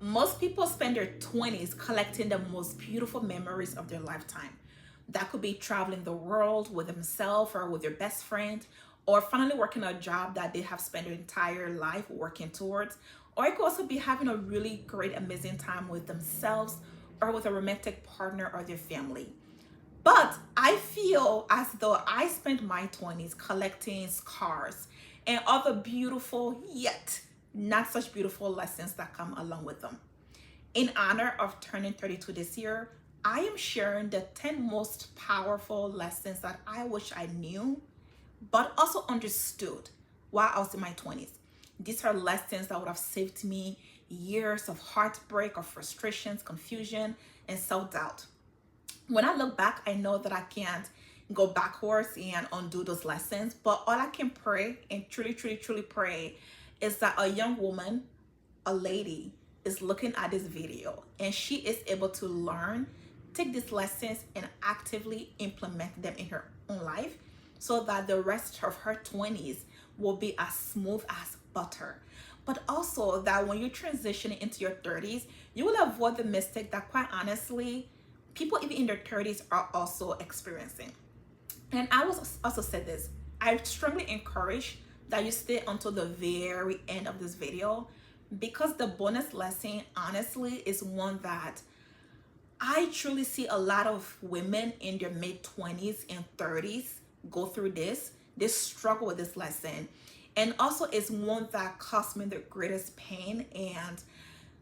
Most people spend their 20s collecting the most beautiful memories of their lifetime. That could be traveling the world with themselves or with their best friend, or finally working a job that they have spent their entire life working towards. Or it could also be having a really great, amazing time with themselves or with a romantic partner or their family. But I feel as though I spent my 20s collecting scars and other beautiful, yet not such beautiful lessons that come along with them. In honor of turning 32 this year, I am sharing the 10 most powerful lessons that I wish I knew, but also understood while I was in my 20s. These are lessons that would have saved me years of heartbreak, of frustrations, confusion, and self doubt. When I look back, I know that I can't go backwards and undo those lessons, but all I can pray and truly, truly, truly pray is that a young woman, a lady, is looking at this video and she is able to learn, take these lessons, and actively implement them in her own life so that the rest of her 20s will be as smooth as butter. But also that when you're transitioning into your 30s, you will avoid the mistake that, quite honestly, people even in their 30s are also experiencing. And I was also said this, I strongly encourage that you stay until the very end of this video, because the bonus lesson honestly is one that I truly see a lot of women in their mid 20s and 30s go through this. They struggle with this lesson. And also it's one that caused me the greatest pain and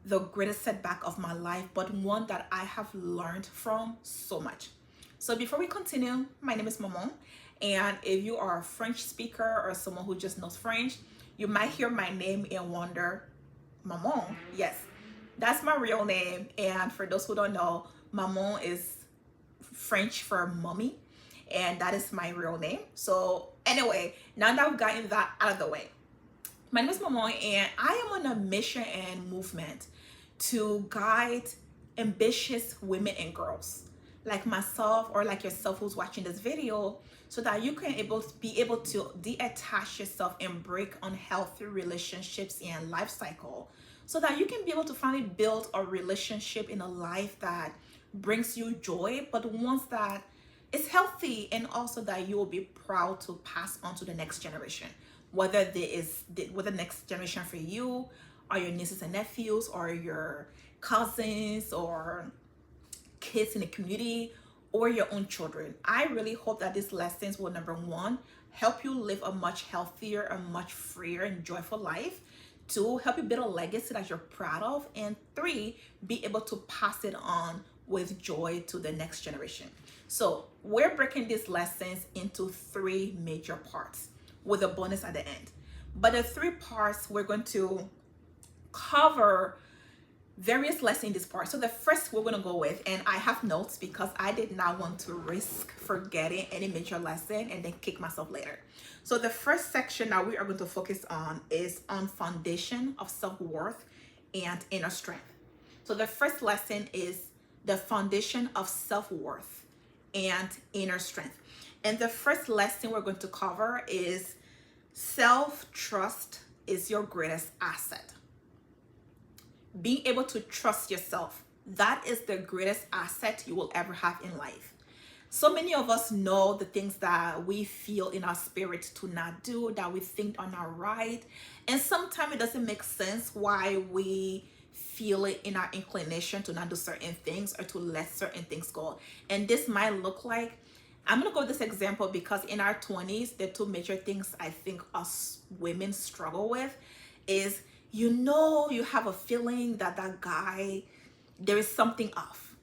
the greatest setback of my life, but one that I have learned from so much. So before we continue, my name is Maman, and if you are a French speaker or someone who just knows French, you might hear my name and wonder, Maman? Yes, that's my real name. And for those who don't know, Maman is French for mommy, and that is my real name. So anyway, now that we've gotten that out of the way, my name is Maman, and I am on a mission and movement to guide ambitious women and girls like myself or like yourself who's watching this video, so that you can be able to detach yourself and break unhealthy relationships and life cycle, so that you can be able to finally build a relationship in a life that brings you joy, but ones that is healthy, and also that you will be proud to pass on to the next generation, whether whether the next generation for you or your nieces and nephews or your cousins or kids in the community or your own children. I really hope that these lessons will, number one, help you live a much healthier, a much freer and joyful life. Two, help you build a legacy that you're proud of. And three, be able to pass it on with joy to the next generation. So we're breaking these lessons into three major parts with a bonus at the end. But the three parts, we're going to cover various lessons in this part. So the first we're going to go with, and I have notes because I did not want to risk forgetting any major lesson and then kick myself later. So the first section that we are going to focus on is on foundation of self-worth and inner strength. So the first lesson is the foundation of self-worth and inner strength. And the first lesson we're going to cover is self-trust is your greatest asset. Being able to trust yourself, that is the greatest asset you will ever have in life. So many of us know the things that we feel in our spirit to not do, that we think are not right. And sometimes it doesn't make sense why we feel it in our inclination to not do certain things or to let certain things go. And this might look like, I'm going to go with this example because in our 20s, the two major things I think us women struggle with is, you have a feeling that that guy, there is something off,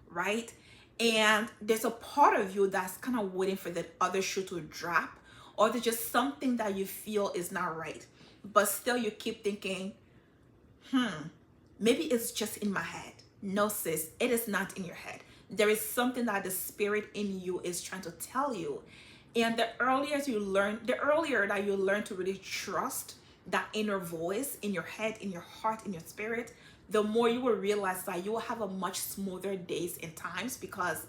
right? And there's a part of you that's kind of waiting for the other shoe to drop, or there's just something that you feel is not right. But still you keep thinking, maybe it's just in my head. No, sis, it is not in your head. There is something that the spirit in you is trying to tell you. And the earlier that you learn to really trust that inner voice in your head, in your heart, in your spirit, the more you will realize that you will have a much smoother days and times, because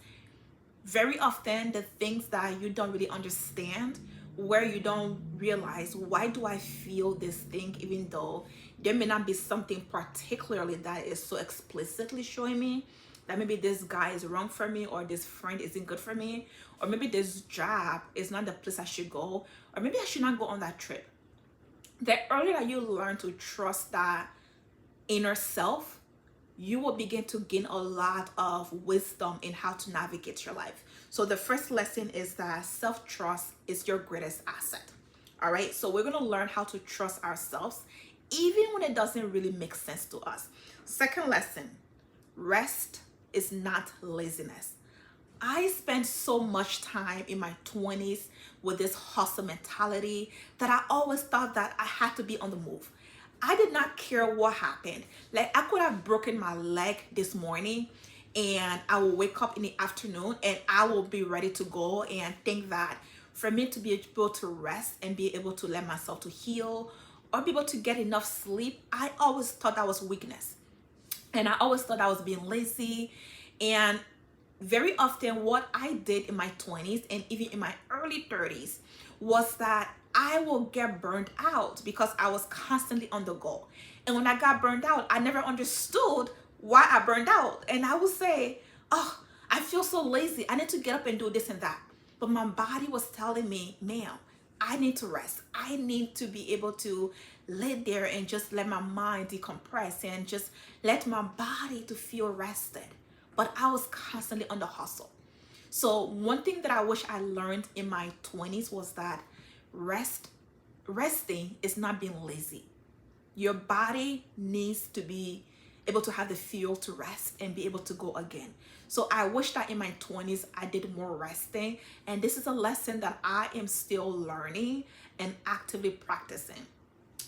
very often the things that you don't really understand, where you don't realize, why do I feel this thing even though there may not be something particularly that is so explicitly showing me that maybe this guy is wrong for me, or this friend isn't good for me, or maybe this job is not the place I should go, or maybe I should not go on that trip. The earlier that you learn to trust that inner self, you will begin to gain a lot of wisdom in how to navigate your life. So the first lesson is that self-trust is your greatest asset. All right, so we're going to learn how to trust ourselves even when it doesn't really make sense to us. Second lesson, rest is not laziness. I spent so much time in my 20s with this hustle mentality that I always thought that I had to be on the move. I did not care what happened. Like, I could have broken my leg this morning and I will wake up in the afternoon and I will be ready to go, and think that for me to be able to rest and be able to let myself to heal or be able to get enough sleep, I always thought that was weakness. And I always thought I was being lazy. And very often what I did in my 20s and even in my early 30s was that I will get burned out because I was constantly on the go. And when I got burned out, I never understood why I burned out. And I would say, oh, I feel so lazy. I need to get up and do this and that. But my body was telling me, ma'am, I need to rest. I need to be able to lay there and just let my mind decompress and just let my body to feel rested. But I was constantly on the hustle. So one thing that I wish I learned in my 20s was that resting is not being lazy. Your body needs to be able to have the fuel to rest and be able to go again. So I wish that in my 20s I did more resting, and this is a lesson that I am still learning and actively practicing.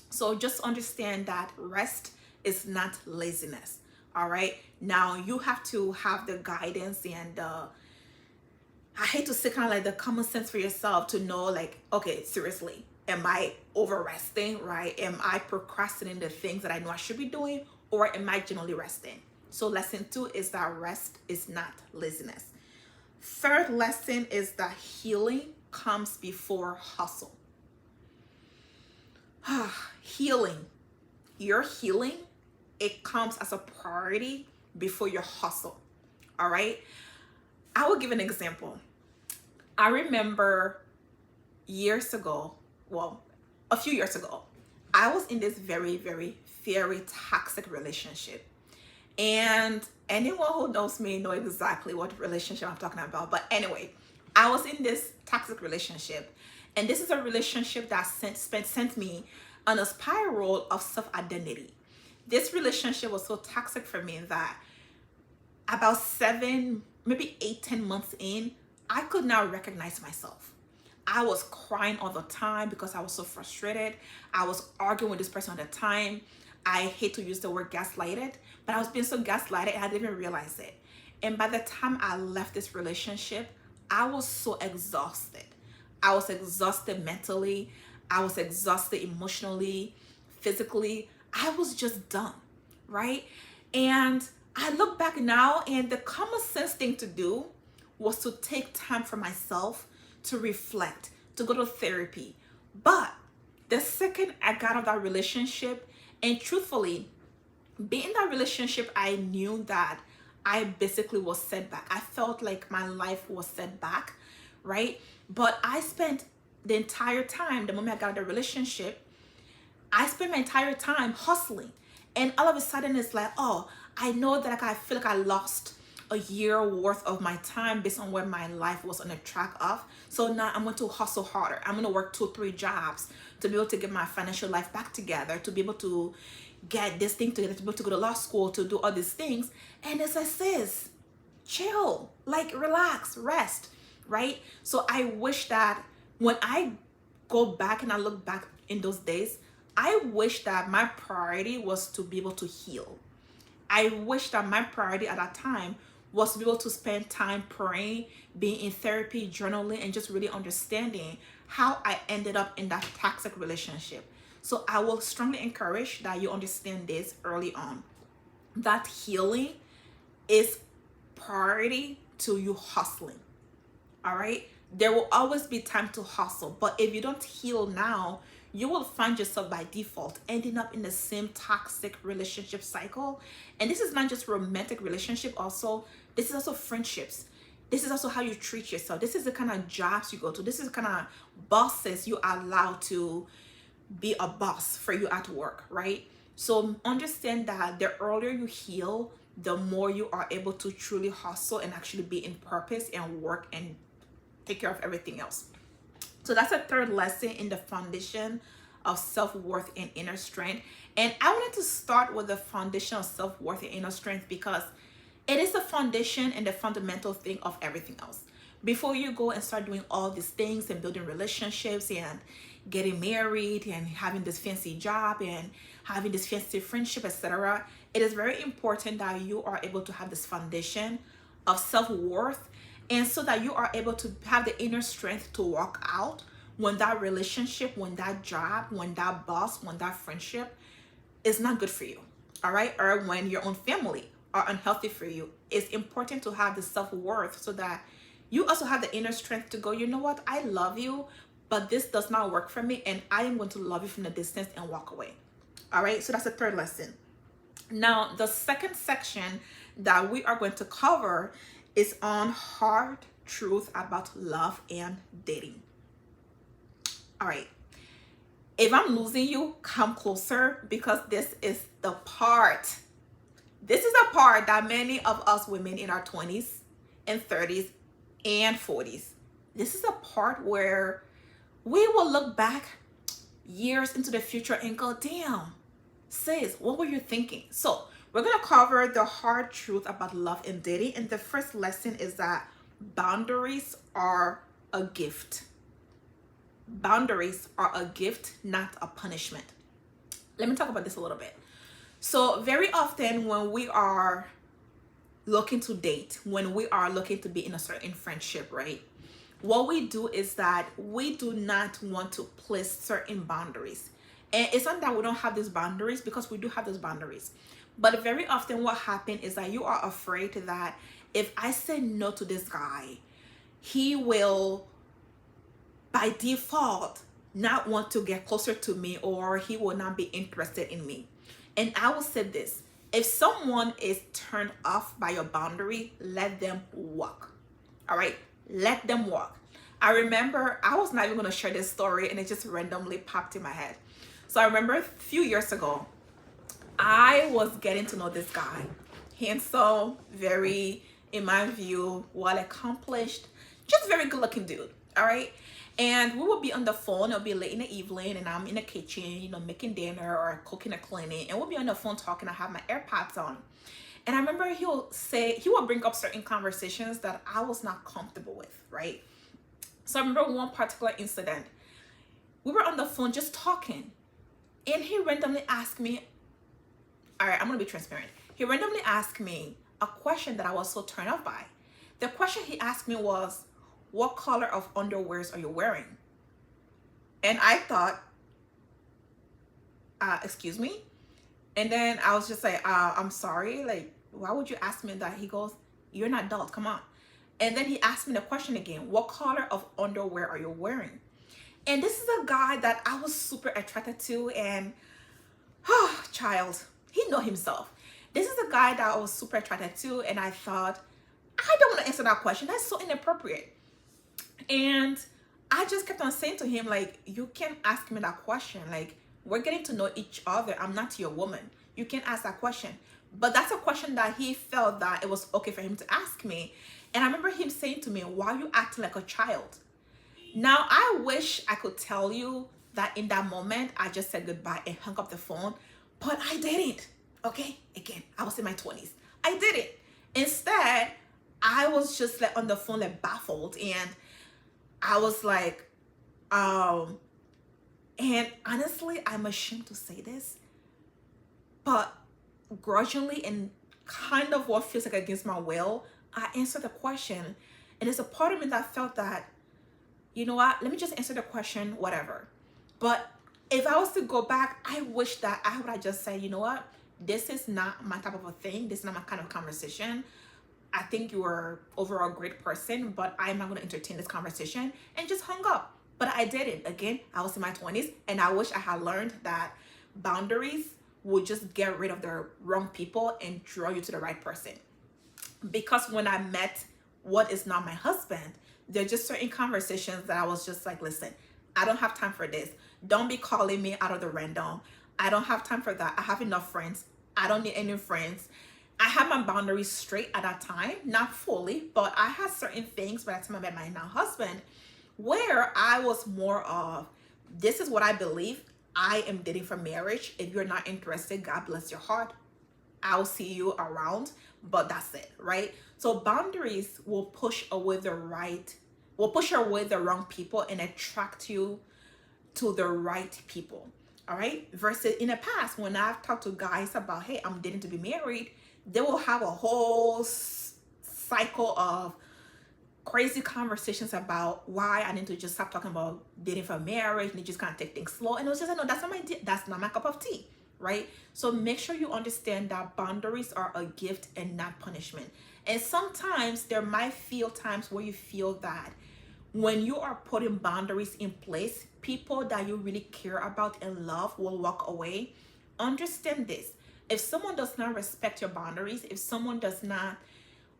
So just understand that rest is not laziness. All right, now you have to have the guidance and I hate to say kind of like the common sense for yourself to know, like, okay, seriously, am I over resting, right? Am I procrastinating the things that I know I should be doing, or am I generally resting? So lesson 2 is that rest is not laziness. Third lesson is that healing comes before hustle. Healing, your healing, it comes as a priority before your hustle. All right, I will give an example. I remember years ago, well, a few years ago, I was in this very, very, very toxic relationship. And anyone who knows me know exactly what relationship I'm talking about. But anyway, I was in this toxic relationship. And this is a relationship that sent me on a spiral of self-identity. This relationship was so toxic for me that about 7, maybe 8, 10 months in, I could not recognize myself. I was crying all the time because I was so frustrated. I was arguing with this person all the time. I hate to use the word gaslighted, but I was being so gaslighted and I didn't even realize it. And by the time I left this relationship, I was so exhausted. I was exhausted mentally. I was exhausted emotionally, physically. I was just done, right? And I look back now, and the common sense thing to do was to take time for myself to reflect, to go to therapy. But the second I got out of that relationship, and truthfully, being in that relationship, I knew that I basically was set back. I felt like my life was set back, right? But I spent the entire time, the moment I got out of the relationship, I spent my entire time hustling. And all of a sudden it's like, oh, I know that I feel like I lost a year worth of my time based on where my life was on a track of. So now I'm going to hustle harder. I'm going to work 2, 3 jobs to be able to get my financial life back together, to be able to get this thing together, to be able to go to law school, to do all these things. And it's like, sis, chill, like relax, rest, right? So I wish that when I go back and I look back in those days, I wish that my priority was to be able to heal. I wish that my priority at that time was to be able to spend time praying, being in therapy, journaling, and just really understanding how I ended up in that toxic relationship. So I will strongly encourage that you understand this early on, that healing is priority to you hustling. All right, there will always be time to hustle, but if you don't heal now, you will find yourself by default ending up in the same toxic relationship cycle. And this is not just romantic relationship, also, this is also friendships. This is also how you treat yourself. This is the kind of jobs you go to. This is the kind of bosses you allow to be a boss for you at work, right? So understand that the earlier you heal, the more you are able to truly hustle and actually be in purpose and work and take care of everything else. So that's a third lesson in the foundation of self-worth and inner strength. And I wanted to start with the foundation of self-worth and inner strength because it is the foundation and the fundamental thing of everything else. Before you go and start doing all these things and building relationships and getting married and having this fancy job and having this fancy friendship, etc., it is very important that you are able to have this foundation of self-worth, and so that you are able to have the inner strength to walk out when that relationship, when that job, when that boss, when that friendship is not good for you, all right? Or when your own family are unhealthy for you. It's important to have the self-worth so that you also have the inner strength to go, you know what, I love you, but this does not work for me, and I am going to love you from the distance and walk away. All right, so that's the third lesson. Now, the second section that we are going to cover is on hard truth about love and dating. All right, if I'm losing you, come closer, because this is the part. This is a part that many of us women in our 20s and 30s and 40s, this is a part where we will look back years into the future and go, damn, sis, what were you thinking? So we're going to cover the hard truth about love and dating. And the first lesson is that boundaries are a gift. Boundaries are a gift, not a punishment. Let me talk about this a little bit. So very often when we are looking to date, when we are looking to be in a certain friendship, right? What we do is that we do not want to place certain boundaries. And it's not that we don't have these boundaries, because we do have those boundaries. But very often what happens is that you are afraid that if I say no to this guy, he will by default not want to get closer to me, or he will not be interested in me. And I will say this, if someone is turned off by your boundary, let them walk. All right, let them walk. I remember, I was not even going to share this story, and it just randomly popped in my head. So I remember a few years ago, I was getting to know this guy. Handsome, very, in my view, well accomplished, just very good looking dude. All right. And we would be on the phone. It'll be late in the evening, and I'm in the kitchen, you know, making dinner or cooking or cleaning, and we'll be on the phone talking. I have my AirPods on. And I remember he will bring up certain conversations that I was not comfortable with, right? So I remember one particular incident. We were on the phone just talking, and he randomly asked me, all right, I'm going to be transparent. He randomly asked me a question that I was so turned off by. The question he asked me was, what color of underwears are you wearing? And I thought, excuse me? And then I was just like, I'm sorry, like, why would you ask me that? He goes, you're an adult, come on. And then he asked me the question again, what color of underwear are you wearing? And this is a guy that I was super attracted to, and child, he know himself. This is a guy that I was super attracted to, and I thought, I don't want to answer that question. That's so inappropriate. And I just kept on saying to him, like, you can't ask me that question. Like, we're getting to know each other. I'm not your woman. You can't ask that question. But that's a question that he felt that it was okay for him to ask me. And I remember him saying to me, why are you acting like a child? Now, I wish I could tell you that in that moment, I just said goodbye and hung up the phone, but I didn't. Okay? Again, I was in my 20s. I didn't. Instead, I was just like on the phone, like baffled. And I was like, and honestly, I'm ashamed to say this, but grudgingly and kind of what feels like against my will, I answered the question. And there's a part of me that felt that, you know what, let me just answer the question, whatever. But if I was to go back, I wish that I would have just said, you know what, this is not my type of a thing. This is not my kind of conversation. I think you are overall a great person, but I'm not going to entertain this conversation, and just hung up. But I didn't. Again, I was in my 20s, and I wish I had learned that boundaries would just get rid of the wrong people and draw you to the right person. Because when I met what is now my husband, there are just certain conversations that I was just like, listen, I don't have time for this. Don't be calling me out of the random. I don't have time for that. I have enough friends. I don't need any friends. I had my boundaries straight at that time, not fully, but I had certain things by the time I met my now husband where I was more of, this is what I believe. I am dating for marriage. If you're not interested, God bless your heart. I'll see you around, but that's it, right? So boundaries will push away the wrong people and attract you to the right people. All right. Versus in the past, when I've talked to guys about, hey, I'm dating to be married, they will have a whole cycle of crazy conversations about why I need to just stop talking about dating for marriage and just kind of take things slow. And it was just like, no, that's not my cup of tea, right? So make sure you understand that boundaries are a gift and not punishment. And sometimes there might feel times where you feel that when you are putting boundaries in place, people that you really care about and love will walk away. Understand this. If someone does not respect your boundaries, if someone does not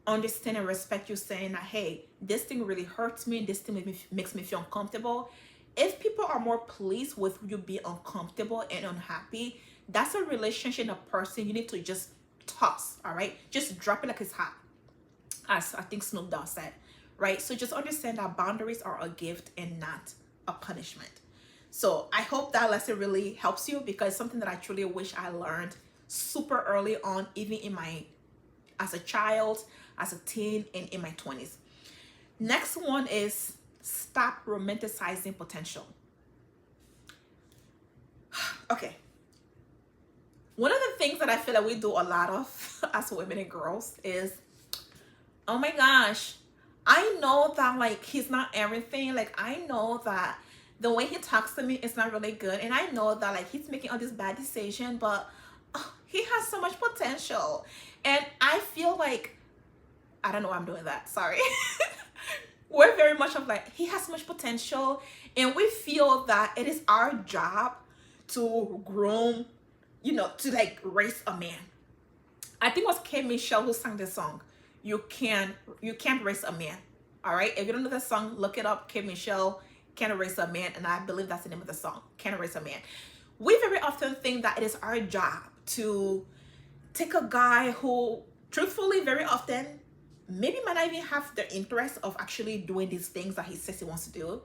understand and respect you saying that, hey, this thing really hurts me, this thing makes me feel uncomfortable. If people are more pleased with you being uncomfortable and unhappy, that's a relationship, a person you need to just toss, all right? Just drop it like it's hot, as I think Snoop Dogg said, right? So just understand that boundaries are a gift and not a punishment. So I hope that lesson really helps you, because it's something that I truly wish I learned super early on, even as a child, as a teen, and in my 20s. Next one is stop romanticizing potential. Okay. One of the things that I feel that we do a lot of as women and girls is, oh my gosh, I know that like he's not everything. Like I know that the way he talks to me is not really good. And I know that like he's making all this bad decision, but he has so much potential. And I feel like, I don't know why I'm doing that. Sorry. We're very much of like, he has so much potential. And we feel that it is our job to groom, to like raise a man. I think it was K. Michelle who sang this song. You can't raise a man. All right. If you don't know the song, look it up. K. Michelle, Can't Raise a Man. And I believe that's the name of the song. Can't Raise a Man. We very often think that it is our job to take a guy who, truthfully, very often, maybe might not even have the interest of actually doing these things that he says he wants to do.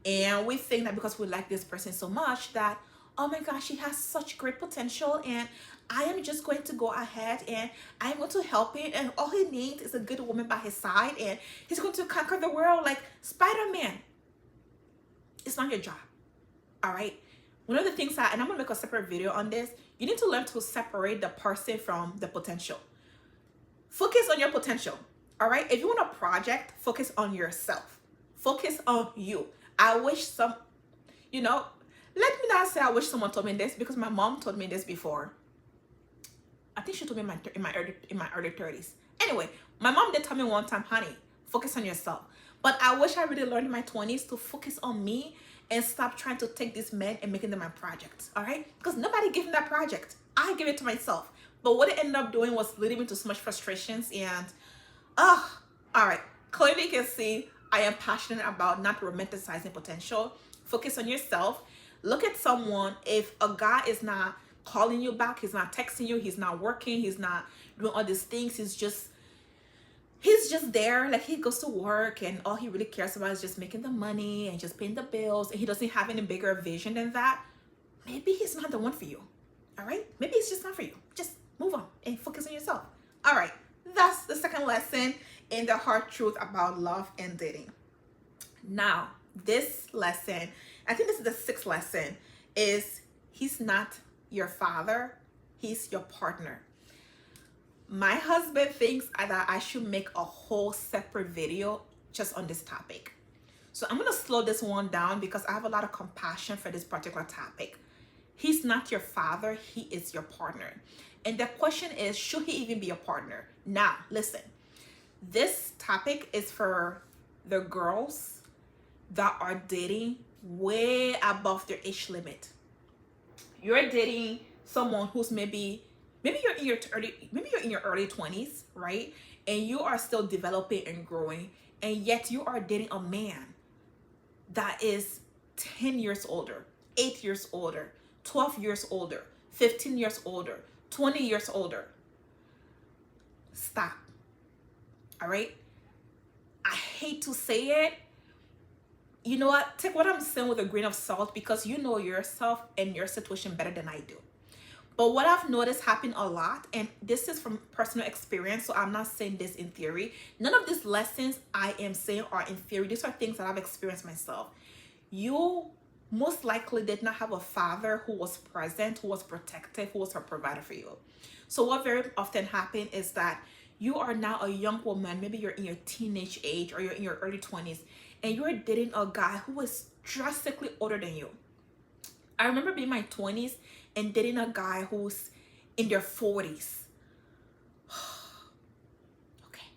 And we think that because we like this person so much that, oh my gosh, he has such great potential, and I am just going to go ahead and I'm going to help him, and all he needs is a good woman by his side, and he's going to conquer the world like Spider-Man. It's not your job. All right. One of the things and I'm going to make a separate video on this, you need to learn to separate the person from the potential. Focus on your potential. All right. If you want a project, focus on yourself. Focus on you. I wish let me not say I wish someone told me this, because my mom told me this before. I think she told me in my early 30s. Anyway, my mom did tell me one time, honey, focus on yourself. But I wish I really learned in my 20s to focus on me and stop trying to take these men and making them my projects. All right? Because nobody gave me that project. I gave it to myself. But what it ended up doing was leading me to so much frustrations. And all right. Clearly you can see I am passionate about not romanticizing potential. Focus on yourself. Look at someone. If a guy is not calling you back, he's not texting you, he's not working, he's not doing all these things, he's just there, like he goes to work and all he really cares about is just making the money and just paying the bills, and he doesn't have any bigger vision than that, maybe he's not the one for you. All right, maybe it's just not for you. Just move on and focus on yourself. All right, that's the second lesson in the hard truth about love and dating. Now this lesson, I think this is the sixth lesson, is he's not your father, he's your partner. My husband thinks that I should make a whole separate video just on this topic. So I'm going to slow this one down because I have a lot of compassion for this particular topic. He's not your father, he is your partner. And the question is, should he even be a partner? Now, listen, this topic is for the girls that are dating way above their age limit. You're dating someone who's maybe you're in your early 20s, right? And you are still developing and growing, and yet you are dating a man that is 10 years older, 8 years older, 12 years older, 15 years older, 20 years older. Stop. All right? I hate to say it. You know what? Take what I'm saying with a grain of salt, because you know yourself and your situation better than I do. But what I've noticed happen a lot, and this is from personal experience, so I'm not saying this in theory. None of these lessons I am saying are in theory. These are things that I've experienced myself. You most likely did not have a father who was present, who was protective, who was a provider for you. So what very often happens is that you are now a young woman, maybe you're in your teenage age or you're in your early 20s, and you're dating a guy who is drastically older than you. I remember being in my 20s and dating a guy who's in their 40s. Okay.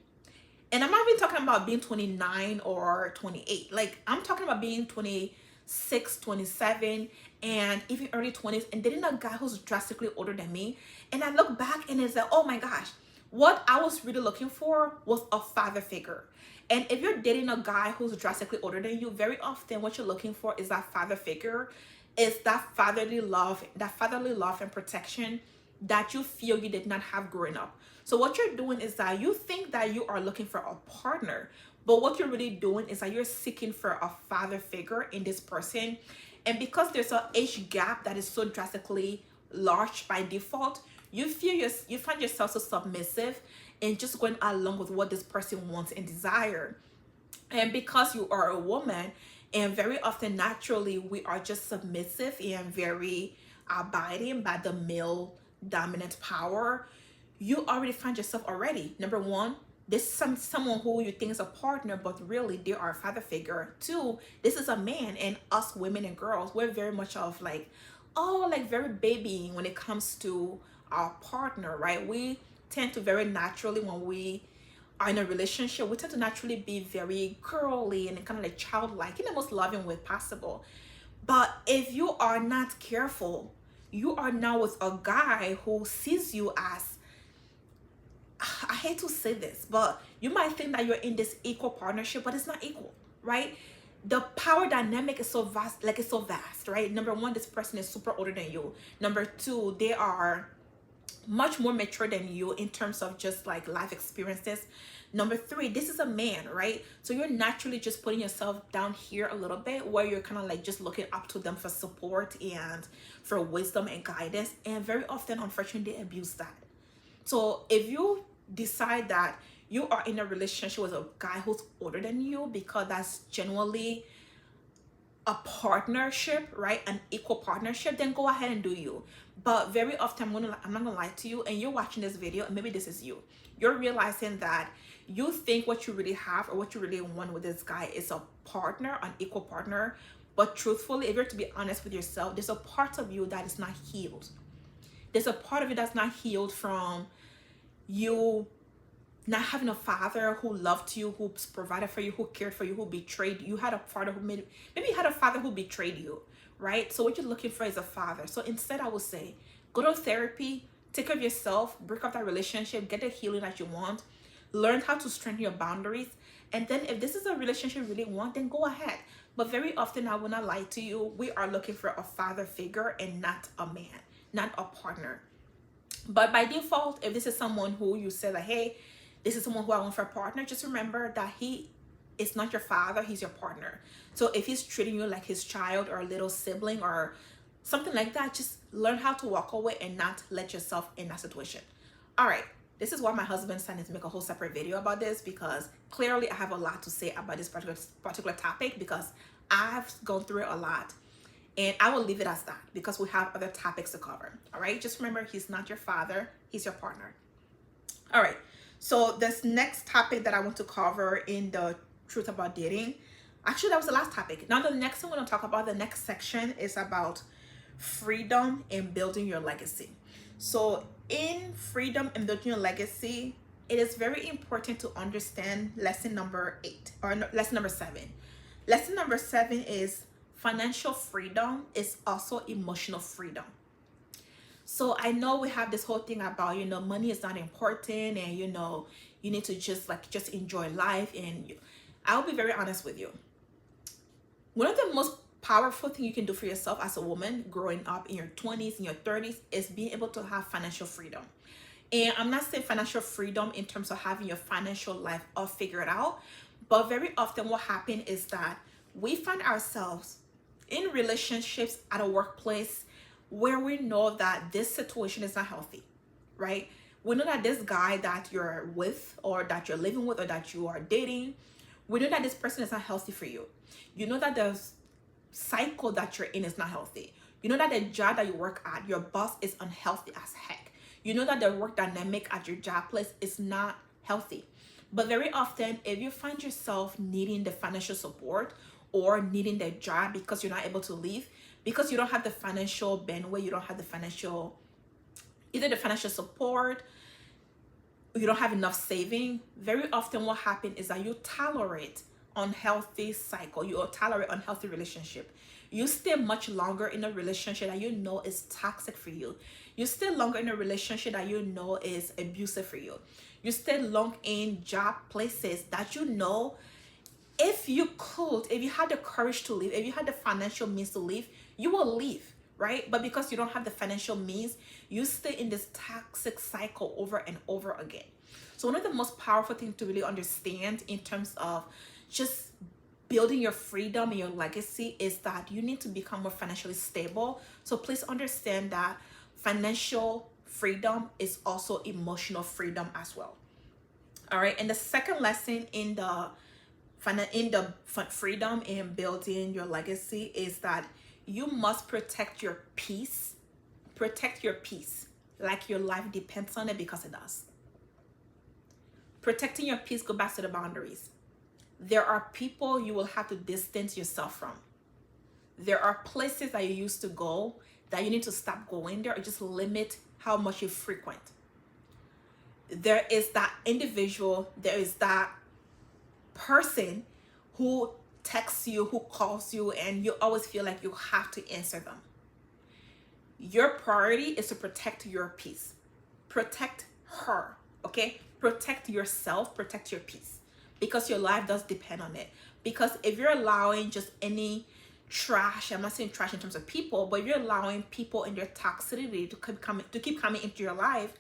And I'm not even talking about being 29 or 28. Like, I'm talking about being 26, 27, and even early 20s, and dating a guy who's drastically older than me. And I look back and it's like, oh my gosh, what I was really looking for was a father figure. And if you're dating a guy who's drastically older than you, very often what you're looking for is that father figure, is that fatherly love and protection that you feel you did not have growing up. So what you're doing is that you think that you are looking for a partner, but what you're really doing is that you're seeking for a father figure in this person. And because there's an age gap that is so drastically large by default, you find yourself so submissive and just going along with what this person wants and desire. And because you are a woman, and very often naturally we are just submissive and very abiding by the male dominant power, you already find yourself already, number one, this is someone who you think is a partner, but really they are a father figure. Two, this is a man, and us women and girls, we're very much of like, oh, like very babying when it comes to our partner, right? We tend to very naturally, when we are in a relationship, we tend to naturally be very girly and kind of like childlike in the most loving way possible. But if you are not careful, you are now with a guy who sees you as, I hate to say this, but you might think that you're in this equal partnership, but it's not equal, right? The power dynamic is so vast, like it's so vast, right? Number one, this person is super older than you. Number two, they are much more mature than you in terms of just like life experiences. Number three, this is a man, right? So you're naturally just putting yourself down here a little bit, where you're kind of like just looking up to them for support and for wisdom and guidance. And very often, unfortunately, they abuse that. So if you decide that you are in a relationship with a guy who's older than you because that's genuinely a partnership, right? An equal partnership, then go ahead and do you. But very often, I'm not gonna lie to you, and you're watching this video, and maybe this is you. You're realizing that you think what you really have or what you really want with this guy is a partner, an equal partner. But truthfully, if you're to be honest with yourself, there's a part of you that is not healed. There's a part of you that's not healed from you not having a father who loved you, who provided for you, who cared for you, who betrayed you. You had a father who maybe you had a father who betrayed you, right? So what you're looking for is a father. So instead, I would say, go to therapy, take care of yourself, break up that relationship, get the healing that you want, learn how to strengthen your boundaries. And then if this is a relationship you really want, then go ahead. But very often, I will not lie to you, we are looking for a father figure and not a man, not a partner. But by default, if this is someone who you say like, hey, this is someone who I want for a partner, just remember that he is not your father, he's your partner. So if he's treating you like his child or a little sibling or something like that, just learn how to walk away and not let yourself in that situation. All right, this is why my husband decided to make a whole separate video about this, because clearly I have a lot to say about this particular topic, because I've gone through it a lot. And I will leave it as that because we have other topics to cover. All right, just remember, he's not your father, he's your partner. All right, so this next topic that I want to cover in the truth about dating, actually that was the last topic. Now the next thing we're going to talk about, the next section, is about freedom and building your legacy. So in freedom and building your legacy, it is very important to understand lesson number 8 or lesson number 7. Lesson number 7 is financial freedom is also emotional freedom. So I know we have this whole thing about, money is not important, and you need to just enjoy life. And I'll be very honest with you. One of the most powerful thing you can do for yourself as a woman growing up in your 20s, in your 30s, is being able to have financial freedom. And I'm not saying financial freedom in terms of having your financial life all figured out, but very often what happens is that we find ourselves in relationships at a workplace where we know that this situation is not healthy, right? We know that this guy that you're with, or that you're living with, or that you are dating, we know that this person is not healthy for you. You know that the cycle that you're in is not healthy. You know that the job that you work at, your boss is unhealthy as heck. You know that the work dynamic at your job place is not healthy. But very often, if you find yourself needing the financial support or needing the job because you're not able to leave, because you don't have the financial bandwidth, you don't have the financial, either the financial support, you don't have enough saving, very often what happens is that you tolerate unhealthy cycle, you tolerate unhealthy relationship. You stay much longer in a relationship that you know is toxic for you. You stay longer in a relationship that you know is abusive for you. You stay long in job places that you know, if you had the courage to leave, if you had the financial means to leave, you will leave, right? But because you don't have the financial means, you stay in this toxic cycle over and over again. So one of the most powerful things to really understand in terms of just building your freedom and your legacy is that you need to become more financially stable. So please understand that financial freedom is also emotional freedom as well. All right. And the second lesson in the freedom and building your legacy is that you must protect your peace. Protect your peace like your life depends on it, because it does. Protecting your peace goes back to the boundaries. There are people you will have to distance yourself from. There are places that you used to go that you need to stop going there, or just limit how much you frequent. There is that individual, there is that person who texts you, who calls you, and you always feel like you have to answer them. Your priority is to protect your peace. Protect her, okay? Protect yourself, protect your peace, because your life does depend on it. Because if you're allowing just any trash, I'm not saying trash in terms of people, but if you're allowing people in their toxicity to keep coming into your life,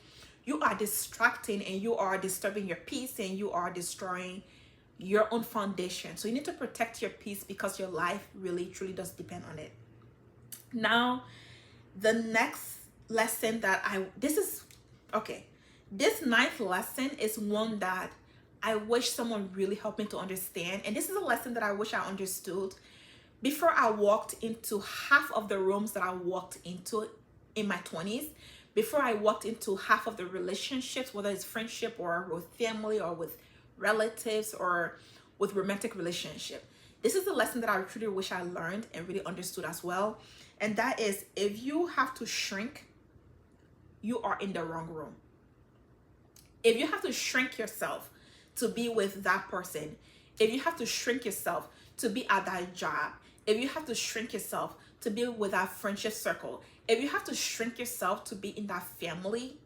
you are distracting and you are disturbing your peace, and you are destroying your own foundation. So you need to protect your peace, because your life really truly does depend on it. Now, the next lesson this 9th lesson is one that I wish someone really helped me to understand. And this is a lesson that I wish I understood before I walked into half of the rooms that I walked into in my 20s, before I walked into half of the relationships, whether it's friendship or with family or with relatives or with romantic relationship. This is the lesson that I truly wish I learned and really understood as well. And that is, if you have to shrink, you are in the wrong room. If you have to shrink yourself to be with that person, if you have to shrink yourself to be at that job, if you have to shrink yourself to be with that friendship circle, if you have to shrink yourself to be in that family,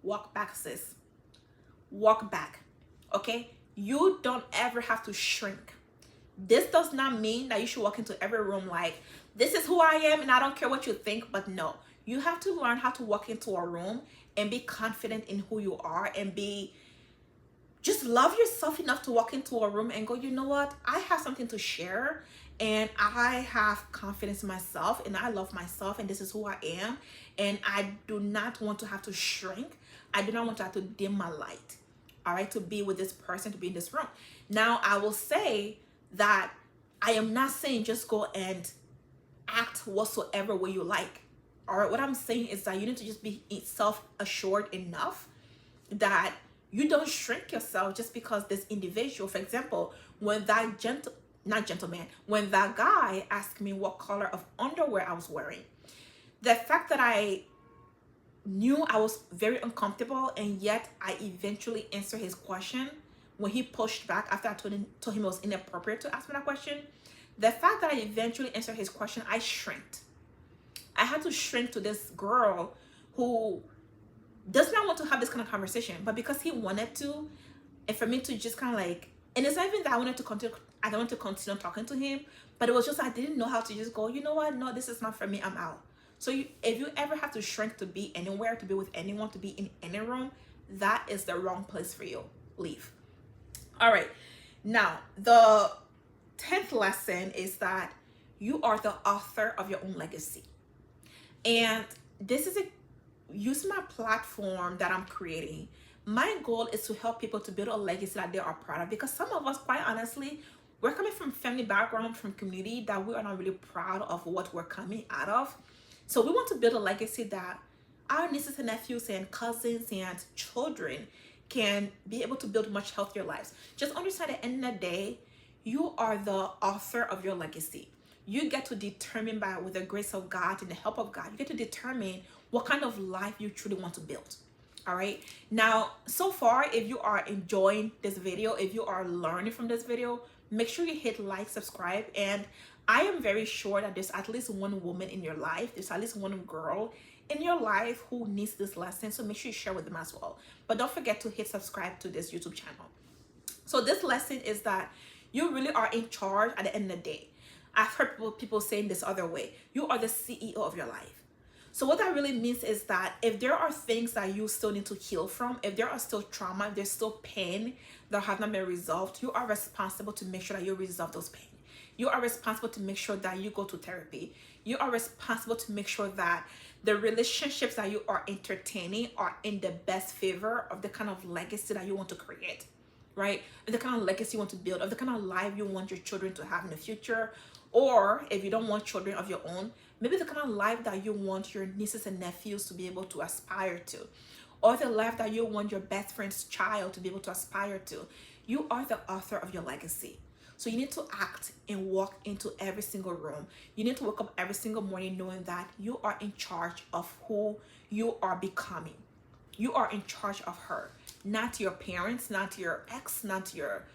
walk back, sis. Walk back, okay? You don't ever have to shrink. This does not mean that you should walk into every room like, this is who I am and I don't care what you think. But no, you have to learn how to walk into a room and be confident in who you are, and just love yourself enough to walk into a room and go, you know what? I have something to share, and I have confidence in myself, and I love myself, and this is who I am. And I do not want to have to shrink. I do not want to have to dim my light, all right, to be with this person, to be in this room. Now, I will say that I am not saying just go and act whatsoever way you like. All right, what I'm saying is that you need to just be self-assured enough that you don't shrink yourself just because this individual, for example, when that when that guy asked me what color of underwear I was wearing, the fact that I knew I was very uncomfortable, and yet I eventually answered his question when he pushed back after I told him it was inappropriate to ask me that question, the fact that I eventually answered his question, I shrinked. I had to shrink to this girl who does not want to have this kind of conversation, but because he wanted to, and for me to just kind of like, and it's not even that I wanted to continue, I don't want to continue talking to him, but it was just I didn't know how to just go, you know what, no, this is not for me, I'm out. So if you ever have to shrink to be anywhere, to be with anyone, to be in any room, that is the wrong place for you. Leave. All right. Now, the 10th lesson is that you are the author of your own legacy. And this is using my platform that I'm creating. My goal is to help people to build a legacy that they are proud of, because some of us, quite honestly, we're coming from family background, from community that we are not really proud of what we're coming out of. So we want to build a legacy that our nieces and nephews and cousins and children can be able to build much healthier lives. Just understand at the end of the day, you are the author of your legacy. You get to determine, with the grace of God and the help of God, you get to determine what kind of life you truly want to build. All right. Now, so far, if you are enjoying this video, if you are learning from this video, make sure you hit like, subscribe. And I am very sure that there's at least one woman in your life, there's at least one girl in your life who needs this lesson. So make sure you share with them as well. But don't forget to hit subscribe to this YouTube channel. So this lesson is that you really are in charge at the end of the day. I've heard people saying this other way. You are the CEO of your life. So what that really means is that if there are things that you still need to heal from, if there are still trauma, if there's still pain that have not been resolved, you are responsible to make sure that you resolve those pain. You are responsible to make sure that you go to therapy. You are responsible to make sure that the relationships that you are entertaining are in the best favor of the kind of legacy that you want to create, right? The kind of legacy you want to build, of the kind of life you want your children to have in the future. Or if you don't want children of your own, maybe the kind of life that you want your nieces and nephews to be able to aspire to, or the life that you want your best friend's child to be able to aspire to. You are the author of your legacy. So you need to act and walk into every single room. You need to wake up every single morning knowing that you are in charge of who you are becoming. You are in charge of her, not your parents, not your ex, not your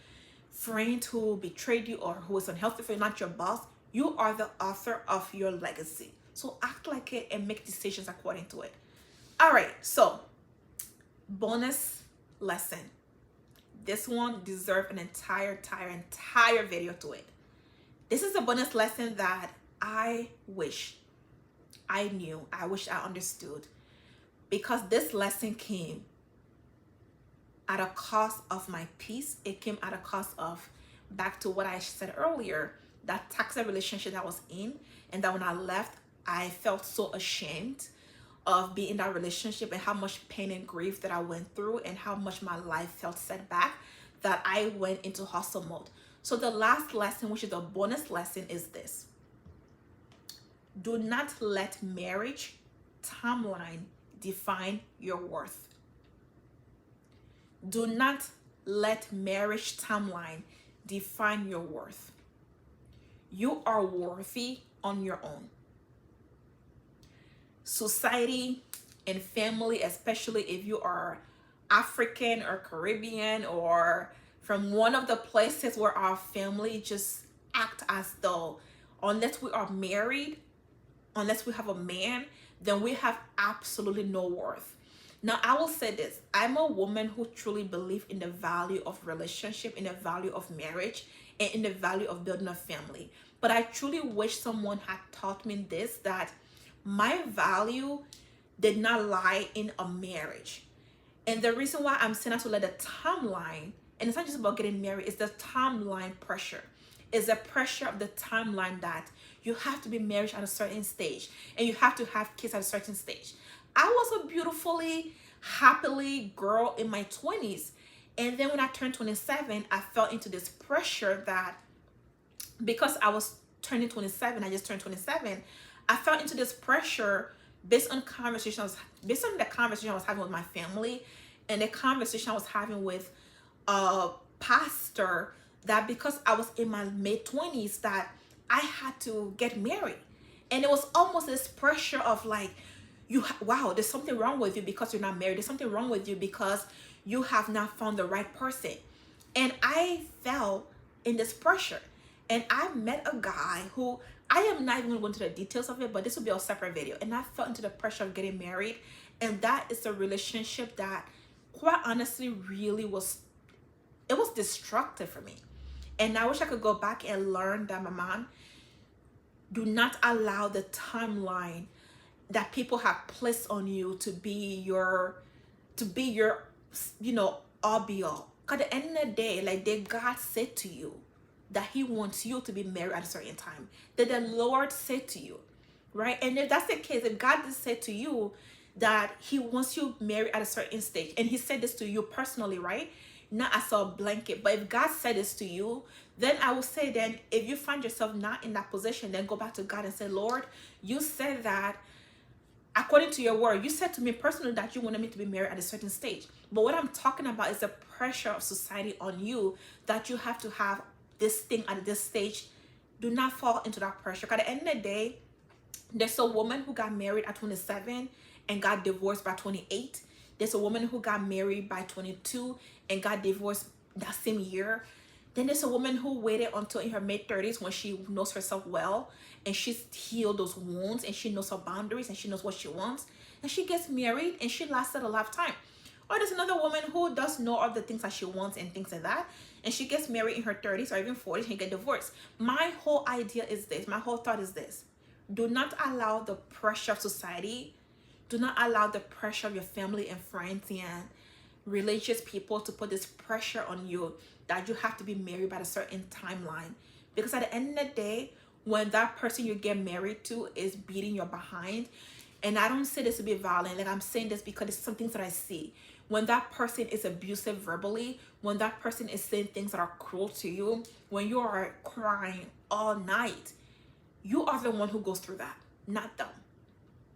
friend who betrayed you or who is unhealthy for you, not your boss. You are the author of your legacy. So act like it and make decisions according to it. All right, so bonus lesson. This one deserves an entire video to it. This is a bonus lesson that I wish I knew, I wish I understood, because this lesson came at a cost of my peace. It came at a cost of, back to what I said earlier, that toxic relationship that I was in, and that when I left, I felt so ashamed of being in that relationship and how much pain and grief that I went through and how much my life felt set back, that I went into hustle mode. So the last lesson, which is a bonus lesson, is this. Do not let marriage timeline define your worth. Do not let marriage timeline define your worth. You are worthy on your own. Society and family, especially if you are African or Caribbean or from one of the places where our family just act as though unless we are married, unless we have a man, then we have absolutely no worth. Now, I will say this. I'm a woman who truly believes in the value of relationship, in the value of marriage, and in the value of building a family. But I truly wish someone had taught me this, that my value did not lie in a marriage. And the reason why I'm saying I to let the timeline, and it's not just about getting married, it's the timeline pressure. It's the pressure of the timeline that you have to be married at a certain stage and you have to have kids at a certain stage. I was a beautifully, happily girl in my 20s. And then when I turned 27, I fell into this pressure that because I was turning 27, I just turned 27, I fell into this pressure based on the conversation I was having with my family and the conversation I was having with a pastor, that because I was in my mid-20s that I had to get married. And it was almost this pressure of like, wow, there's something wrong with you because you're not married. There's something wrong with you because you have not found the right person. And I fell in this pressure. And I met a guy who, I am not even going to go into the details of it, but this will be a separate video. And I fell into the pressure of getting married. And that is a relationship that, quite honestly, really was, it was destructive for me. And I wish I could go back and learn that, my mom, do not allow the timeline that people have placed on you to be your, you know, all be all. Because at the end of the day, like, did God say to you that he wants you to be married at a certain time? Did the Lord say to you, right? And if that's the case, if God did say to you that he wants you married at a certain stage, and he said this to you personally, right? Not as a blanket, but if God said this to you, then I would say, then if you find yourself not in that position, then go back to God and say, Lord, you said that according to your word, you said to me personally that you wanted me to be married at a certain stage. But what I'm talking about is the pressure of society on you that you have to have this thing at this stage. Do not fall into that pressure. Because at the end of the day, there's a woman who got married at 27 and got divorced by 28. There's a woman who got married by 22 and got divorced that same year. Then there's a woman who waited until in her mid-30s when she knows herself well and she's healed those wounds and she knows her boundaries and she knows what she wants. And she gets married and she lasted a lifetime. Or there's another woman who does know all the things that she wants and things like that. And she gets married in her 30s or even 40s and get divorced. My whole idea is this. My whole thought is this. Do not allow the pressure of society. Do not allow the pressure of your family and friends and religious people to put this pressure on you that you have to be married by a certain timeline. Because at the end of the day, when that person you get married to is beating your behind, and I don't say this to be violent, like I'm saying this because it's some things that I see. When that person is abusive verbally, when that person is saying things that are cruel to you, when you are crying all night, you are the one who goes through that, not them.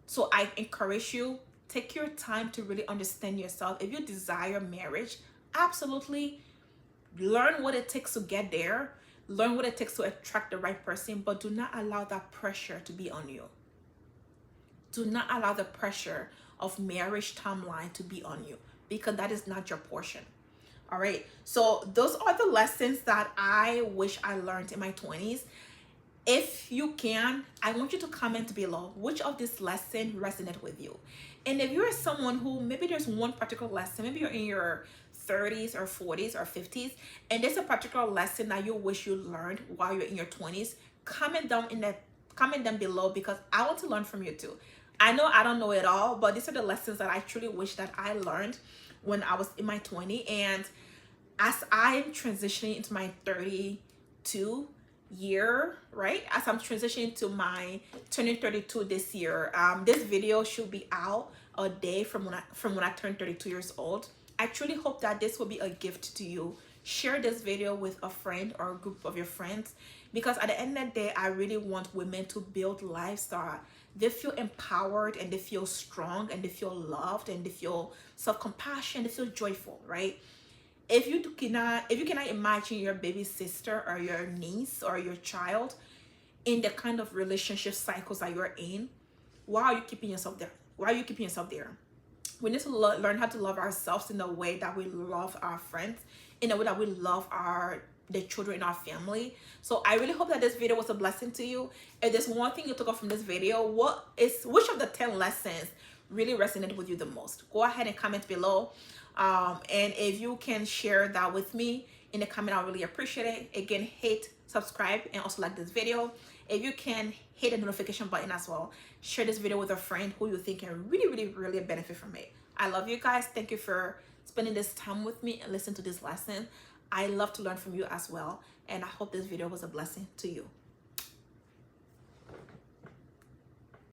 So I encourage you, take your time to really understand yourself. If you desire marriage, absolutely learn what it takes to get there. Learn what it takes to attract the right person, but do not allow that pressure to be on you. Do not allow the pressure of marriage timeline to be on you, because that is not your portion. All right. So those are the lessons that I wish I learned in my 20s. If you can, I want you to comment below which of this lesson resonated with you. And if you're someone who maybe there's one particular lesson, maybe you're in your 30s or 40s or 50s, and there's a particular lesson that you wish you learned while you're in your 20s, comment down below, because I want to learn from you too. I know I don't know it all, but these are the lessons that I truly wish that I learned when I was in my 20s. And as I'm transitioning into my 32 year, right, as I'm transitioning to my turning 32 this year, this video should be out a day from when I turned 32 years old. I truly hope that this will be a gift to you. Share this video with a friend or a group of your friends, because at the end of the day, I really want women to build lives that they feel empowered and they feel strong and they feel loved and they feel self-compassion, they feel joyful, right? If you cannot imagine your baby sister or your niece or your child in the kind of relationship cycles that you're in, why are you keeping yourself there? Why are you keeping yourself there? We need to learn how to love ourselves in the way that we love our friends, in the way that we love the children in our family. So I really hope that this video was a blessing to you. If there's one thing you took off from this video, which of the 10 lessons really resonated with you the most? Go ahead and comment below. And if you can share that with me in the comment, I really appreciate it. Again, hit subscribe and also like this video. If you can, hit the notification button as well. Share this video with a friend who you think can really benefit from it. I love you guys. Thank you for spending this time with me and listen to this lesson. I love to learn from you as well. And I hope this video was a blessing to you.